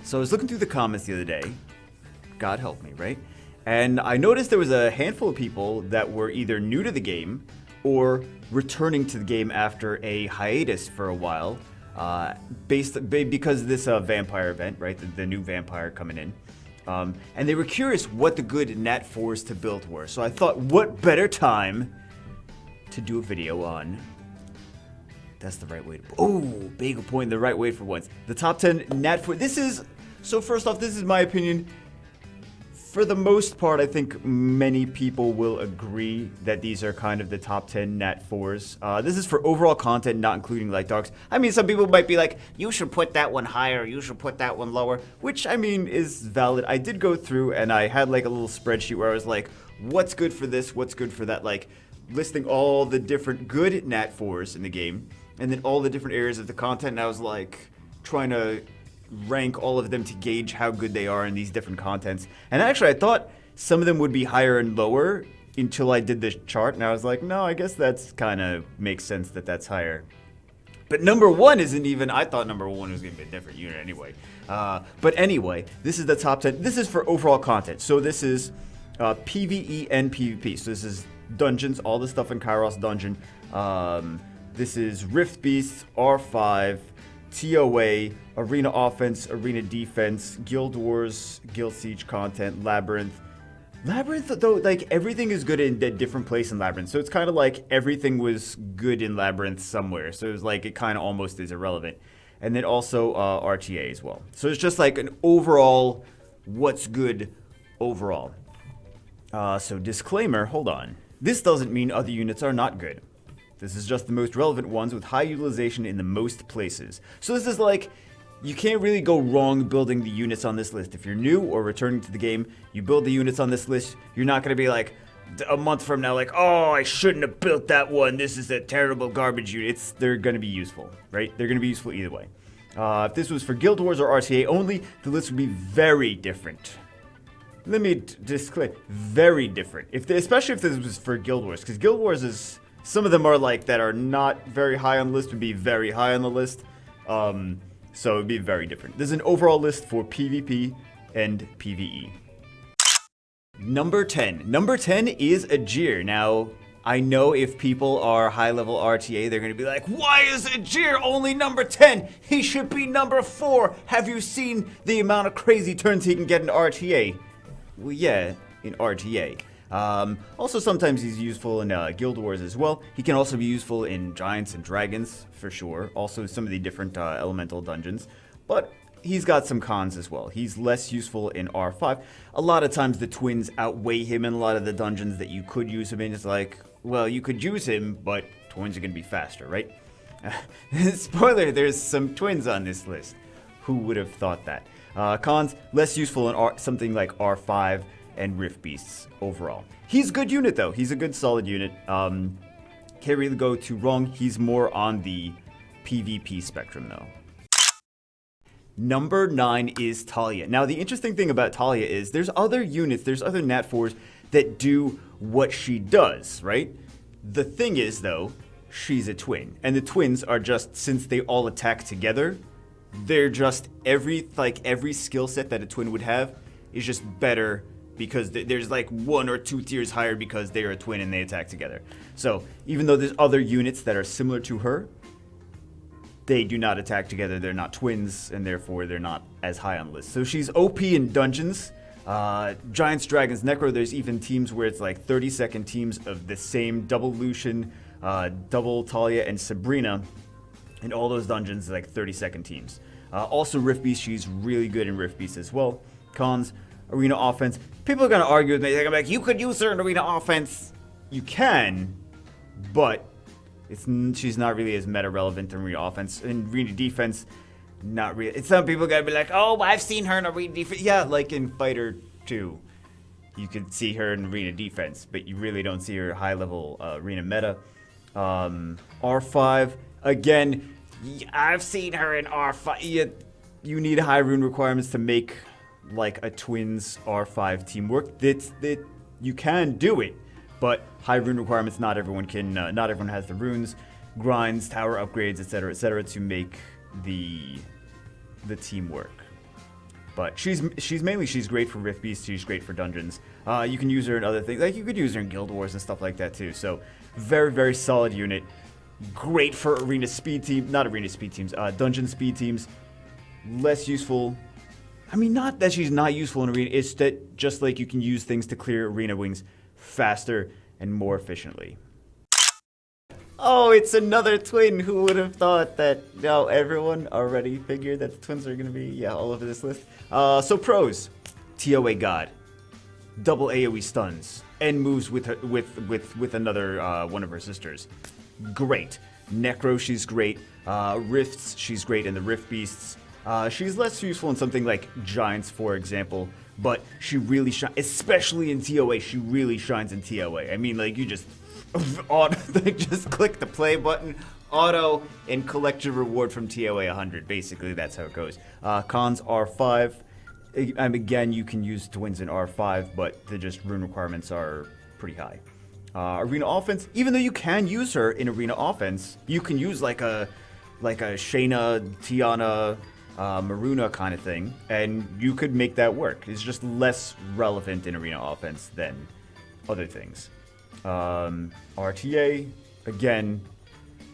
So I was looking through the comments the other day. God help me, right? And I noticed there was a handful of people that were either new to the game or returning to the game after a hiatus for a while, because of this vampire event, right? The new vampire coming in. And they were curious what the good NAT 4s to build were. So I thought, what better time to do a video on... That's the right way to... Oh, bagel point, the right way for once. The top 10 NAT 4... This is... So first off, this is my opinion. For the most part, I think many people will agree that these are kind of the top 10 NAT 4s. This is for overall content, not including Light&Darks. I mean, some people might be like, you should put that one higher, you should put that one lower, which, I mean, is valid. I did go through and I had like a little spreadsheet where I was like, what's good for this, what's good for that, like listing all the different good NAT 4s in the game, and then all the different areas of the content, and I was like, trying to rank all of them to gauge how good they are in these different contents. And actually, I thought some of them would be higher and lower until I did this chart, and I was like, no, I guess that's kind of makes sense that that's higher. But number one isn't even, I thought number one was going to be a different unit anyway. But anyway, this is the top 10. This is for overall content. So this is PvE and PvP. So this is dungeons, all the stuff in Kairos Dungeon. This is Rift Beasts, R5, TOA, Arena Offense, Arena Defense, Guild Wars, Guild Siege content, Labyrinth. Labyrinth, though, like, everything is good in a different place in Labyrinth. So it's kind of like everything was good in Labyrinth somewhere. So it was like it kind of almost is irrelevant. And then also RTA as well. So it's just like an overall, what's good overall. So disclaimer, hold on. This doesn't mean other units are not good. This is just the most relevant ones with high utilization in the most places. So this is like, you can't really go wrong building the units on this list. If you're new or returning to the game, you build the units on this list, you're not going to be like, a month from now, like, oh, I shouldn't have built that one. This is a terrible garbage unit. They're going to be useful, right? They're going to be useful either way. If this was for Guild Wars or RTA only, the list would be very different. Let me disclaim, very different. Especially if this was for Guild Wars, because Guild Wars is... Some of them are like that are not very high on the list would be very high on the list. So it would be very different. There's an overall list for PvP and PvE. Number 10. Number 10 is Ajir. Now, I know if people are high-level RTA, they're going to be like, why is Ajir only number 10? He should be number 4. Have you seen the amount of crazy turns he can get in RTA? Well, yeah, in RTA. Also, sometimes he's useful in Guild Wars as well. He can also be useful in Giants and Dragons, for sure. Also, some of the different elemental dungeons. But he's got some cons as well. He's less useful in R5. A lot of times the twins outweigh him in a lot of the dungeons that you could use him in. It's like, well, you could use him, but twins are going to be faster, right? Spoiler, there's some twins on this list. Who would have thought that? Cons, less useful in something like R5 and Rift Beasts overall. He's a good unit though. He's a good solid unit. Can't really go too wrong. He's more on the PvP spectrum though. Number 9 is Talia. Now the interesting thing about Talia is there's other units, there's other NAT 4s that do what she does, right? The thing is though, she's a twin. And the twins are just, since they all attack together, they're just every skill set that a twin would have is just better because there's like 1 or 2 tiers higher because they're a twin and they attack together. So even though there's other units that are similar to her, they do not attack together. They're not twins, and therefore they're not as high on the list. So she's OP in dungeons, Giants, Dragons, Necro. There's even teams where it's like 30-second teams of the same double Lucian, double Talia, and Sabrina. In all those dungeons, like 30-second teams. Also Rift Beast, she's really good in Rift Beast as well. Cons, Arena Offense. People are going to argue with me. They're going to be like, you could use her in Arena Offense. You can, but she's not really as meta relevant in Arena Offense. In Arena Defense, not really. Some people are going to be like, oh, I've seen her in Arena Defense. Yeah, like in Fighter 2. You could see her in Arena Defense, but you really don't see her high-level Arena meta. R5, again, I've seen her in R5. You need high rune requirements to make like a twins R5 teamwork. You can do it, but high rune requirements. Not everyone can. Not everyone has the runes, grinds, tower upgrades, etc., to make the teamwork. But she's great for Rift Beast. She's great for dungeons. You can use her in other things. Like, you could use her in Guild Wars and stuff like that, too. So, very, very solid unit. Great for arena speed team. Not arena speed teams. Dungeon speed teams. Less useful. I mean, not that she's not useful in arena. It's that just like you can use things to clear arena wings faster and more efficiently. Oh, it's another twin. Who would have thought that? No, everyone already figured that the twins are going to be, all over this list. So pros. TOA God. Double AoE stuns. And moves with her, with another one of her sisters. Great. Necro, she's great. Rifts, she's great in the Rift Beasts. She's less useful in something like Giants, for example. But she really shines, especially in TOA. She really shines in TOA. I mean, like, you just... just click the play button, auto, and collect your reward from TOA 100. Basically, that's how it goes. Cons R5. Again, you can use twins in R5, but the just rune requirements are pretty high. Arena offense. Even though you can use her in arena offense, you can use like a Shana, Tiana, Maruna kind of thing, and you could make that work. It's just less relevant in arena offense than other things. RTA, again,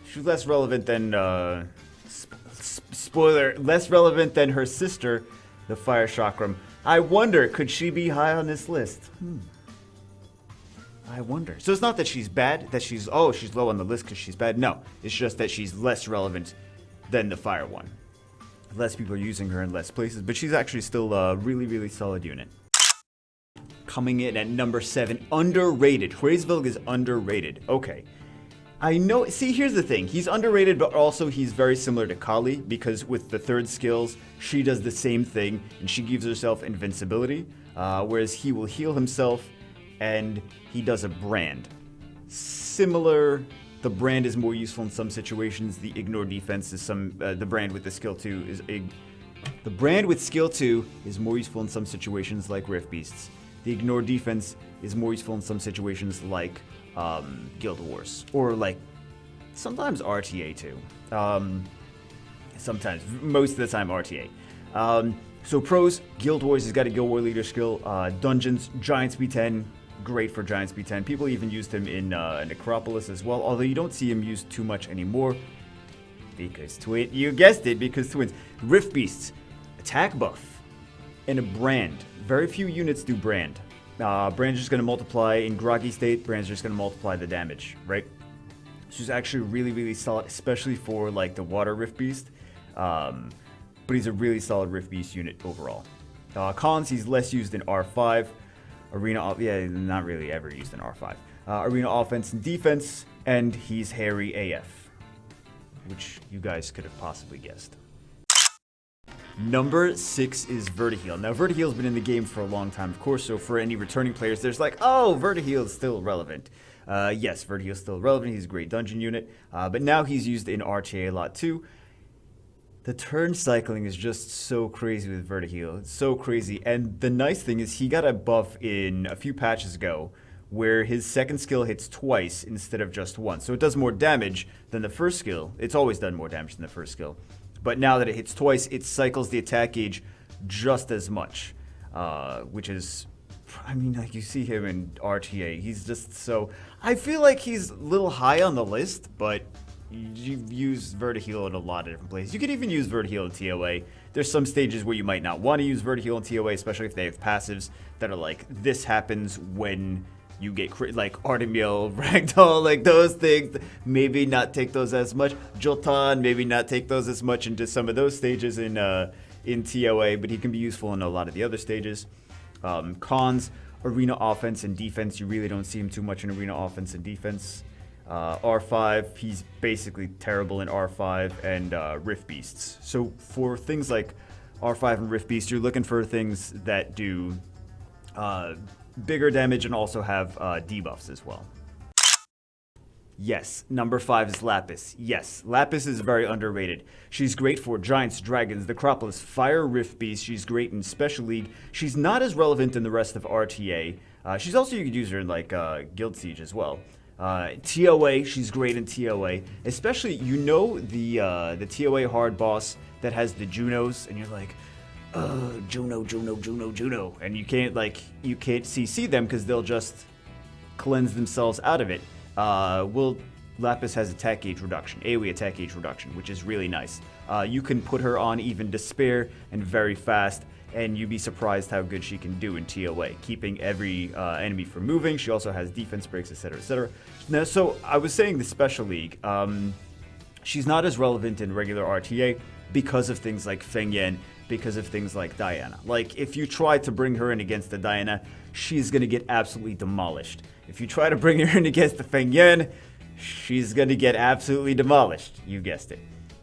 she's less relevant than, spoiler, less relevant than her sister, the Fire Chakram. I wonder, could she be high on this list? I wonder. So it's not that she's bad, that she's low on the list because she's bad. No, it's just that she's less relevant than the Fire one. Less people are using her in less places, but she's actually still a really, really solid unit. Coming in at number 7, underrated. Hraesvelg is underrated. Okay. I know, see, here's the thing. He's underrated, but also he's very similar to Kali, because with the third skills, she does the same thing, and she gives herself invincibility, whereas he will heal himself, and he does a brand. Similar, the brand is more useful in some situations. The ignore defense is the brand with the skill 2 is the brand with skill 2 is more useful in some situations like Rift Beasts. The ignore defense is more useful in some situations like Guild Wars. Or like, sometimes RTA too. Sometimes, most of the time RTA. So pros, Guild Wars, he's got a Guild War leader skill. Dungeons, Giant Speed 10, great for Giant Speed 10. People even used him in Necropolis as well, although you don't see him used too much anymore. Because you guessed it, because twins. Rift Beasts, attack buff. And a brand. Very few units do brand. Brand's just going to multiply in groggy state. Brand's just going to multiply the damage, right? She's actually really, really solid, especially for like the water Rift Beast. But he's a really solid Rift Beast unit overall. Cons, he's less used in R5. Arena, not really ever used in R5. Arena offense and defense, and he's hairy AF, which you guys could have possibly guessed. Number 6 is Vertiheel. Now, Vertiheel been in the game for a long time, of course, so for any returning players, there's like, oh, Vertiheel is still relevant. Yes, Vertiheel is still relevant. He's a great dungeon unit, but now he's used in RTA a lot too. The turn cycling is just so crazy with Vertiheel. It's so crazy, and the nice thing is he got a buff in a few patches ago where his second skill hits twice instead of just once. So it does more damage than the first skill. It's always done more damage than the first skill. But now that it hits twice, it cycles the attack gauge just as much, which is, I mean, like you see him in RTA, he's just so, I feel like he's a little high on the list, but you use Vertiheel in a lot of different places. You could even use Vertiheel in TOA. There's some stages where you might not want to use Vertiheel in TOA, especially if they have passives that are like, this happens when you get like Artemiel, Ragdoll, like those things. Maybe not take those as much. Joltan, maybe not take those as much into some of those stages in TOA, but he can be useful in a lot of the other stages. Cons, arena offense and defense. You really don't see him too much in arena offense and defense. R5, he's basically terrible in R5 and Rift Beasts. So for things like R5 and Rift Beasts, you're looking for things that do bigger damage and also have debuffs as well. Yes, number 5 is Lapis. Yes, Lapis is very underrated. She's great for Giants, Dragons, Necropolis, Fire Rift Beast. She's great in Special League. She's not as relevant in the rest of RTA. She's also, you could use her in like Guild Siege as well. TOA, she's great in TOA. Especially, you know the TOA hard boss that has the Junos, and you're like, Juno, Juno, Juno, Juno. And you can't CC them because they'll just cleanse themselves out of it. Lapis has attack gauge reduction, AoE attack gauge reduction, which is really nice. You can put her on even Despair and very fast, and you'd be surprised how good she can do in TOA, keeping every enemy from moving. She also has defense breaks, etc., etc. Now, so I was saying the Special League, she's not as relevant in regular RTA because of things like Feng Yan, because of things like Diana. Like, if you try to bring her in against the Diana, she's going to get absolutely demolished. If you try to bring her in against the Feng Yan, she's going to get absolutely demolished. You guessed it.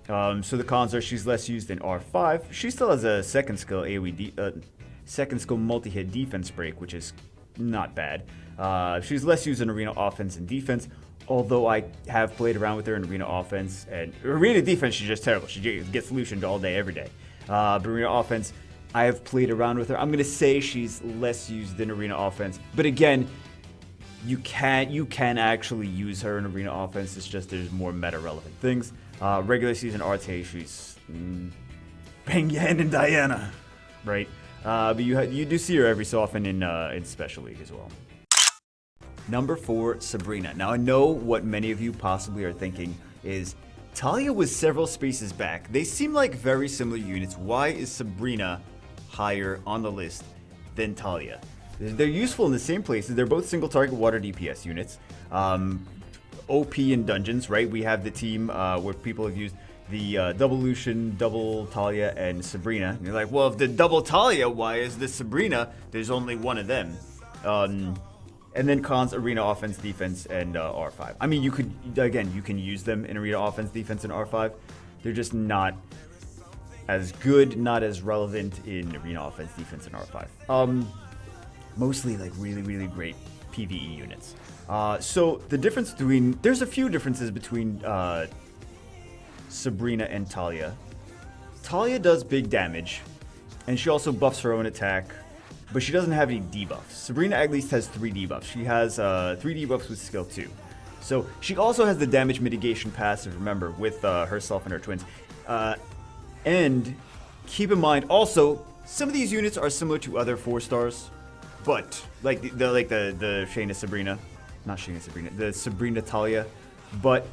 So the cons are she's less used in R5. She still has a second skill AoE, second skill multi-hit defense break, which is not bad. She's less used in arena offense and defense, although I have played around with her in arena offense. And arena defense, she's just terrible. She gets Lucian all day, every day. But arena offense, I have played around with her. I'm going to say she's less used in arena offense. But again, you can actually use her in arena offense. It's just there's more meta relevant things. Regular season RTA, she's Feng Yan and Diana, right? But you do see her every so often in Special League as well. Number 4, Sabrina. Now I know what many of you possibly are thinking is Talia was several spaces back. They seem like very similar units. Why is Sabrina higher on the list than Talia? They're useful in the same places. They're both single target water DPS units. OP in dungeons, right? We have the team where people have used the double Lucian, double Talia, and Sabrina. And you're like, well, if the double Talia, why is this Sabrina? There's only one of them. And then cons, arena offense, defense, and R5. I mean, you can use them in arena offense, defense, and R5. They're just not as good, not as relevant in arena offense, defense, and R5. Mostly like really, really great PvE units. So the difference there's a few differences between Sabrina and Talia. Talia does big damage, and she also buffs her own attack, but she doesn't have any debuffs. Sabrina at least has 3 debuffs. She has 3 debuffs with skill 2. So she also has the damage mitigation passive, remember, with herself and her twins. And keep in mind, also, some of these units are similar to other 4-stars, but like the Shana Sabrina, not Shana Sabrina, the Sabrina Talia, but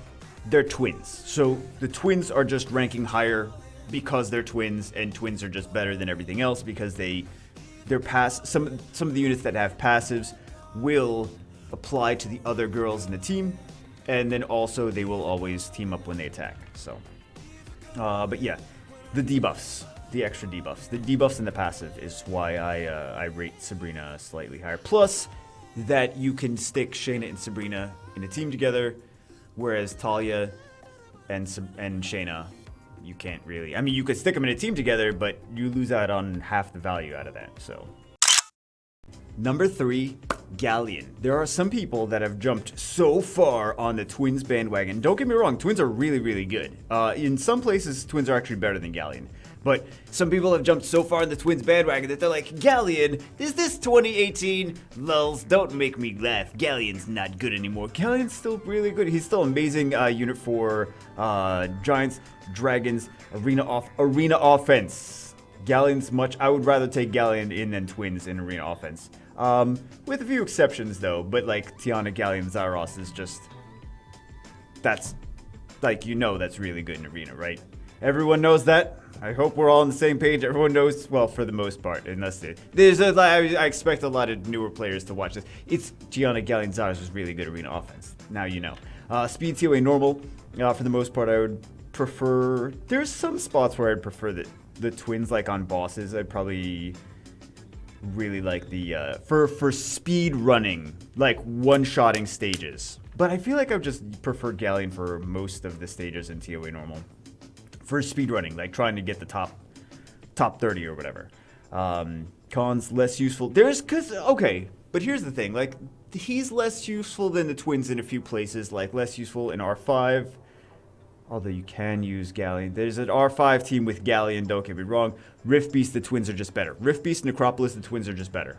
they're twins. So the twins are just ranking higher because they're twins, and twins are just better than everything else because some of the units that have passives will apply to the other girls in the team, and then also they will always team up when they attack. So, but yeah, the debuffs. The extra debuffs. The debuffs and the passive is why I rate Sabrina slightly higher. Plus, that you can stick Shana and Sabrina in a team together, whereas Talia and Shana, you can't really. I mean, you could stick them in a team together, but you lose out on half the value out of that, so. Number 3, Galleon. There are some people that have jumped so far on the Twins bandwagon. Don't get me wrong, Twins are really, really good. In some places, Twins are actually better than Galleon. But some people have jumped so far in the Twins bandwagon that they're like, Galleon, is this 2018? Lulz, don't make me laugh. Galleon's not good anymore. Galleon's still really good. He's still an amazing unit for Giants, Dragons, arena offense. Galleon's I would rather take Galleon in than Twins in arena offense. With a few exceptions though, but like Tiana, Galleon, Zyros is just, that's, like, that's really good in arena, right? Everyone knows that. I hope we're all on the same page. Everyone knows, well, for the most part, unless I expect a lot of newer players to watch this. It's Gianna Galleon Zyros was really good arena offense. Now you know. Speed TOA normal. For the most part, I would prefer. There's some spots where I'd prefer the twins, like on bosses. I'd probably really like the for speed running, like one-shotting stages. But I feel like I would just prefer Galleon for most of the stages in TOA normal. For speedrunning, like trying to get the top 30 or whatever. Cons, less useful. Okay, but here's the thing, like, he's less useful than the twins in a few places, like less useful in R5, although you can use Galleon. There's an R5 team with Galleon, don't get me wrong. Rift Beast, the twins are just better. Rift Beast, Necropolis, the twins are just better.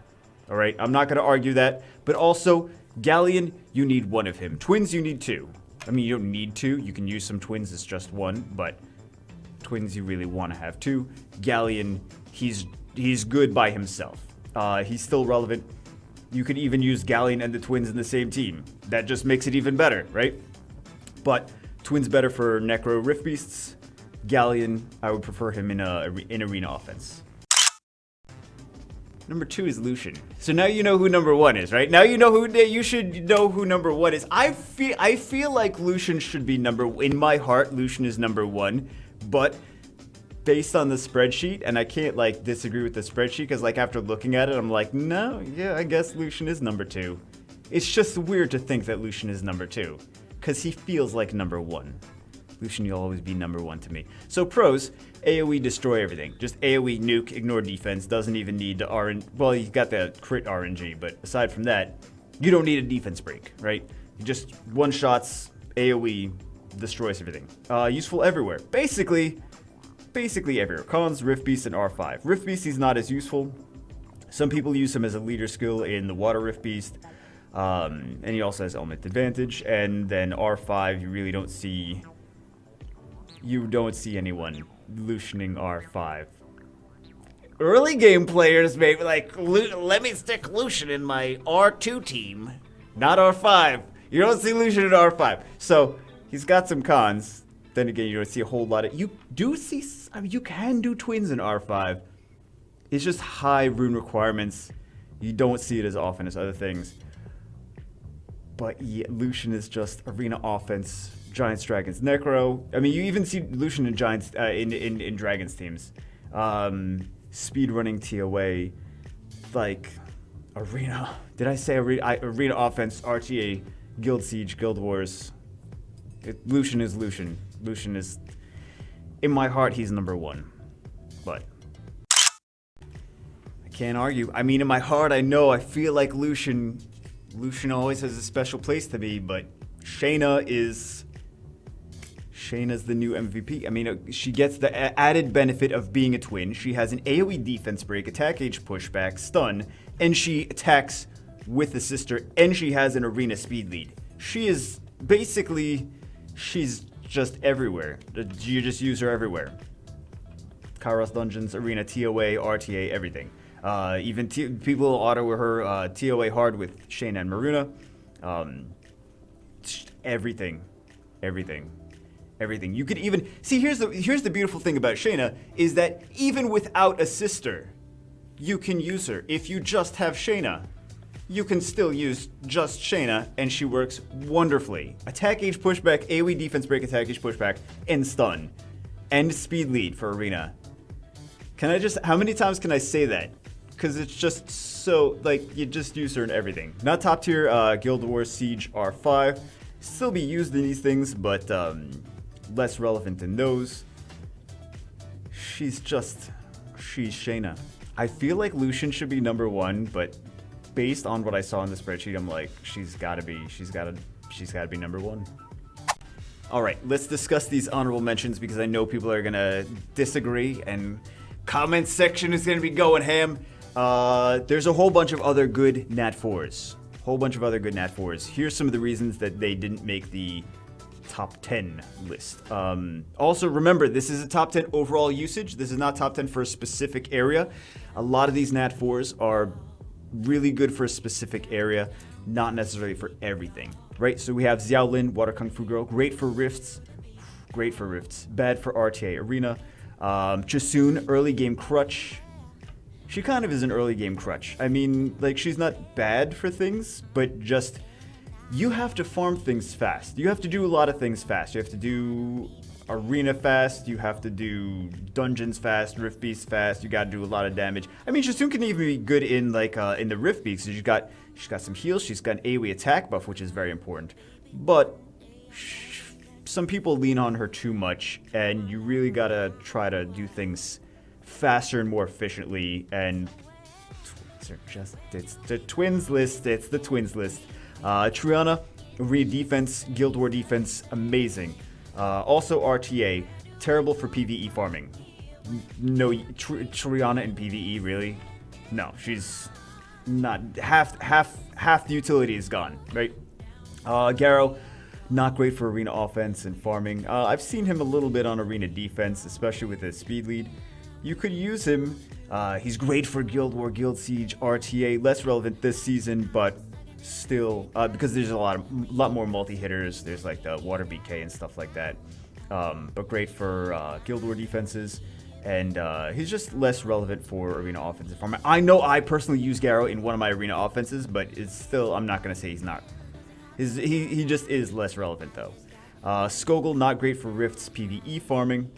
All right, I'm not going to argue that, but also, Galleon, you need one of him. Twins, you need 2. I mean, you don't need 2. You can use some twins as just 1, but twins you really want to have 2. Galleon, he's good by himself. He's still relevant. You could even use Galleon and the Twins in the same team. That just makes it even better, right? But Twins better for Necro Rift Beasts. Galleon, I would prefer him in arena offense. Number 2 is Lucian. So now you know who number 1 is, right? Now you know who you should know who number 1 is. I feel like Lucian should be in my heart. Lucian is number 1, but based on the spreadsheet, and I can't like disagree with the spreadsheet because like after looking at it, I'm like, no, yeah, I guess Lucian is number 2. It's just weird to think that Lucian is number 2 because he feels like number 1. Lucian, you'll always be number 1 to me. So pros, AoE destroy everything. Just AoE nuke, ignore defense, doesn't even need the RNG. Well, you got the crit RNG, but aside from that, you don't need a defense break, right? Just one shots, AoE, destroys everything. Useful everywhere. Basically everywhere. Cons, Rift Beast, and R5. Rift Beast is not as useful. Some people use him as a leader skill in the Water Rift Beast. And he also has element advantage. And then R5, you really don't see... You don't see anyone Lucianing R5. Early game players maybe like, let me stick Lucian in my R2 team, not R5. You don't see Lucian in R5. So he's got some cons. Then again, you don't see a whole lot of... You do see... I mean, you can do Twins in R5. It's just high rune requirements. You don't see it as often as other things. But yeah, Lucian is just arena offense. Giants, Dragons, Necro. I mean, you even see Lucian in Giants in Dragons teams. Speedrunning TOA, like arena. Did I say arena? Arena offense, RTA, Guild Siege, Guild Wars. Lucian is Lucian. Lucian is, in my heart, he's number 1. But I can't argue. I mean, in my heart, I know. I feel like Lucian always has a special place to me. But Shana's the new MVP. I mean, she gets the added benefit of being a twin. She has an AoE defense break, attack age pushback, stun, and she attacks with the sister, and she has an arena speed lead. She is basically, she's just everywhere. You just use her everywhere. Kairos Dungeons, Arena, TOA, RTA, everything. Even people auto her TOA hard with Shana and Maruna. Everything. You could even see. Here's the beautiful thing about Shana is that even without a sister, you can use her. If you just have Shana, you can still use just Shana, and she works wonderfully. Attack age pushback, AoE defense break, attack age pushback, and stun, and speed lead for arena. How many times can I say that? Because it's just so, like, you just use her in everything. Not top tier, Guild Wars Siege R5. Still be used in these things, but less relevant in those. She's Shana. I feel like Lucian should be number 1, but based on what I saw in the spreadsheet, I'm like, she's gotta be number 1. All right, let's discuss these honorable mentions because I know people are gonna disagree, and comment section is gonna be going ham. There's a whole bunch of other good Nat 4s. Here's some of the reasons that they didn't make the top 10 list. Also, remember, this is a top 10 overall usage. This is not top 10 for a specific area. A lot of these Nat 4s are really good for a specific area, not necessarily for everything, right? So we have Xiaolin, Water Kung Fu Girl, great for rifts, bad for RTA Arena. Chasun, early game crutch. She kind of is an early game crutch. I mean, like, she's not bad for things, but just, you have to farm things fast. You have to do a lot of things fast. You have to do arena fast. You have to do dungeons fast, Rift Beast fast. You gotta do a lot of damage. I mean, Chasun can even be good in, like, in the Rift Beast. So she's got some heals. She's got an AoE attack buff, which is very important. But some people lean on her too much, and you really gotta try to do things faster and more efficiently. And it's the Twins list. Triana, arena defense, Guild War defense, amazing. Also RTA, terrible for PvE farming. No, Triana in PvE, really? No, she's not. Half the utility is gone, right? Garo, not great for arena offense and farming. I've seen him a little bit on arena defense, especially with his speed lead. you could use him. He's great for Guild War, Guild Siege, RTA. Less relevant this season, but still, because there's a lot more multi-hitters. There's like the Water BK and stuff like that. But great for Guild War defenses. And he's just less relevant for arena offensive farming. I know I personally use Garrow in one of my arena offenses, but it's still, I'm not going to say he's not. He just is less relevant, though. Skogul, not great for Rifts PvE farming.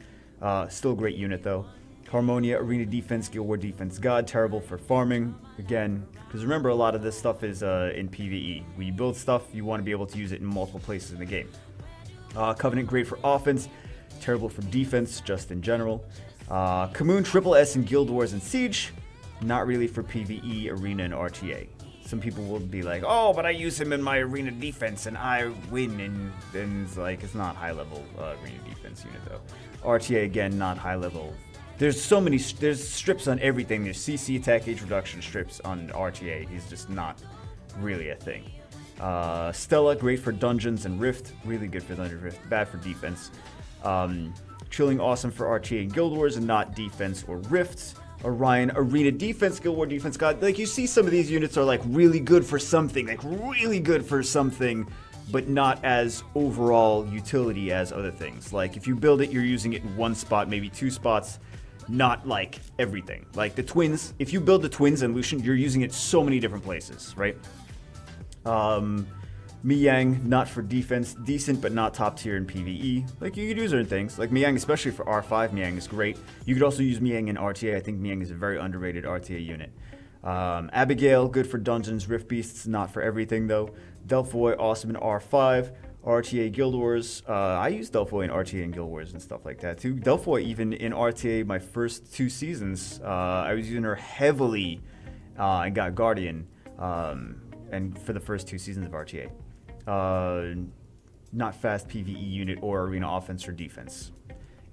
Still a great unit, though. Harmonia, arena defense, Guild War defense god, terrible for farming. Again, because remember, a lot of this stuff is in PvE. When you build stuff, you want to be able to use it in multiple places in the game. Covenant, great for offense. Terrible for defense, just in general. Kamoon, 4'S in Guild Wars and Siege. Not really for PvE, Arena, and RTA. Some people will be like, oh, but I use him in my Arena defense and I win. And it's like, it's not high-level Arena defense unit, though. RTA, again, not high-level. There's so many, there's strips on everything. There's CC attack, age reduction strips on RTA. He's just not really a thing. Stella, great for dungeons and Rift. Really good for Dungeon Rift. Bad for defense. Chilling, awesome for RTA and Guild Wars and not defense or Rifts. Orion, arena defense, Guild War defense god. Like, you see some of these units are like really good for something, but not as overall utility as other things. Like, if you build it, you're using it in one spot, maybe two spots, not like everything. Like the twins, if you build the twins and Lucian, you're using it so many different places, right? Miyang, not for defense, decent but not top tier in PvE. Like, you could use certain things. Like Miyang, especially for R5, Miyang is great. You could also use Miyang in RTA. I think Miyang is a very underrated RTA unit. Abigail, good for dungeons, Rift Beasts, not for everything though. Delphoy, awesome in R5. RTA Guild Wars. I use Delphoy in RTA and Guild Wars and stuff like that too. Delphoy, even in RTA, my first 2 seasons, I was using her heavily and got Guardian. And for the first 2 seasons of RTA. Not fast PvE unit or arena offense or defense.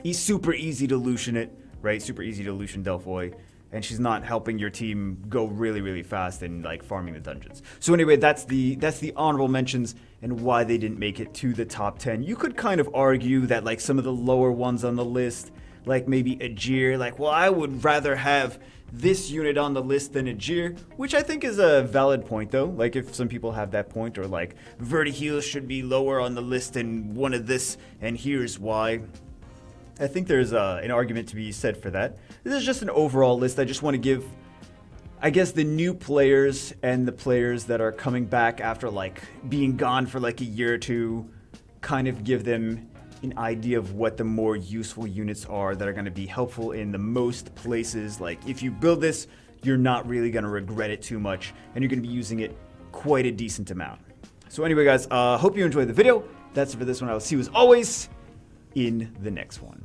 He's super easy to Lucian it, right? Super easy to Lucian Delphoy. And she's not helping your team go really, really fast and like farming the dungeons. So anyway, that's the honorable mentions and why they didn't make it to the top 10. You could kind of argue that like some of the lower ones on the list, like maybe Ajir, like, well, I would rather have this unit on the list than Ajir, which I think is a valid point though. Like, if some people have that point, or like Vertiheel should be lower on the list than one of this, and here's why. I think there's an argument to be said for that. This is just an overall list. I just want to give, I guess, the new players and the players that are coming back after like being gone for like a year or two, kind of give them an idea of what the more useful units are that are going to be helpful in the most places. Like, if you build this, you're not really going to regret it too much, and you're going to be using it quite a decent amount. So anyway, guys, hope you enjoyed the video. That's it for this one. I will see you as always in the next one.